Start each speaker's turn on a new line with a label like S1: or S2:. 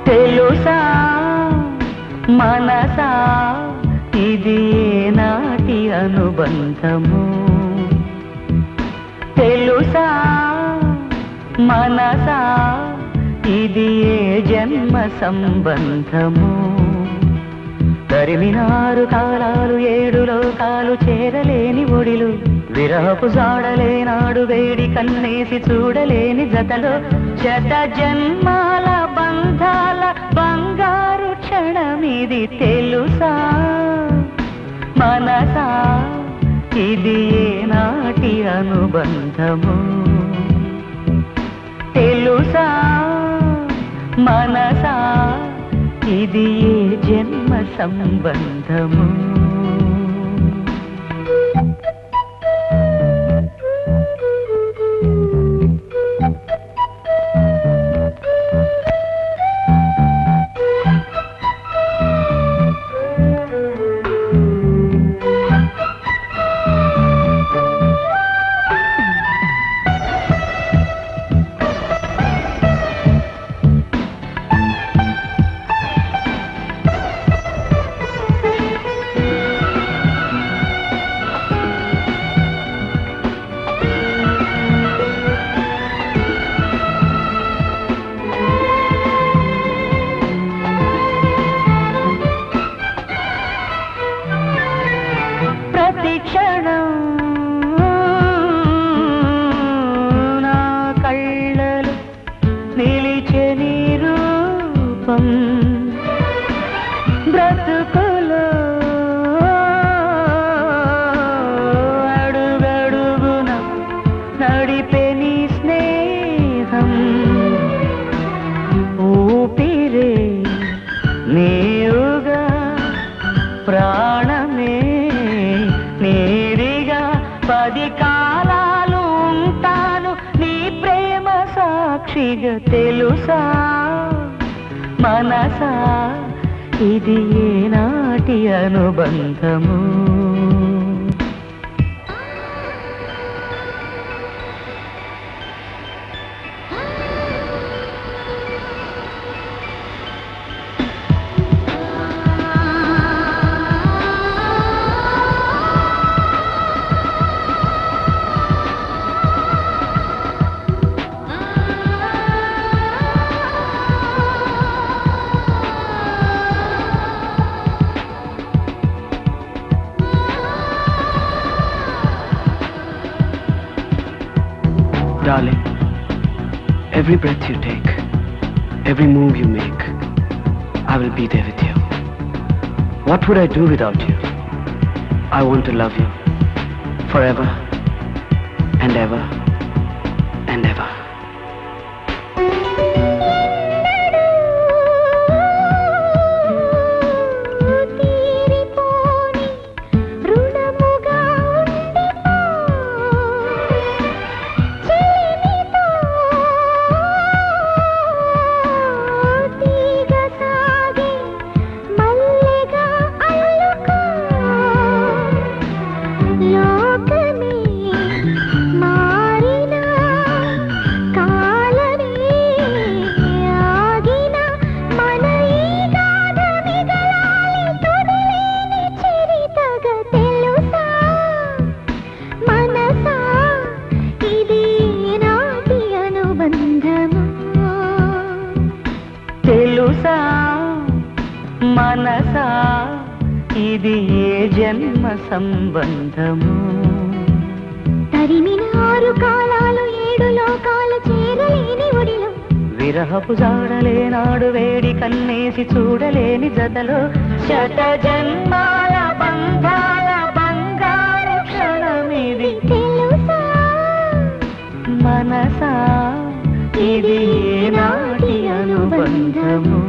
S1: తెలుసా మనసా ఇది నాటి అనుబంధము తెలుసా మనసా ఇది ఏ జన్మ సంబంధము తరిమినారు కాలాలు ఏడు లోకాలు చేరలేని ఒడిలు విరహపు జాడలేనాడు వేడి కన్నేసి చూడలేని జతలో శత జన్మాల బంధాల బంగారు క్షణమిది తెలుసా మనసా ఇది ఏనాటి అనుబంధము తెలుసా మనసా ఇది ఏ జన్మ సంబంధము క్షణం నా కళ్ళలో నిలిచే నీ రూపం బ్రతుకులో అడుగడుగున నడిపే నీ స్నేహం ఊపిరే నీవుగా ప్రాణమే నీరిగా 10 కాలాలు ఉంటాను నీ ప్రేమ సాక్షిగా తెలుసా మనసా ఇది ఏనాటి అనుబంధము
S2: Darling, every breath you take, every move you make, I will be there with you. What would I do without you? I want to love you forever and ever and ever.
S1: తెలుసా మనసా ఇది ఏ జన్మ సంబంధము
S3: తరిమిన 6 కాలాలు 7 లోకాలు చేరలేని ఒడిలో
S1: విరహపు జాడలేనాడు వేడి కన్నేసి చూడలేని జతలో శత జన్మాల బంధాల బంగారు క్షణమిది
S3: తెలుసా
S1: మనసా ఇది ఏనాటి అనుబంధము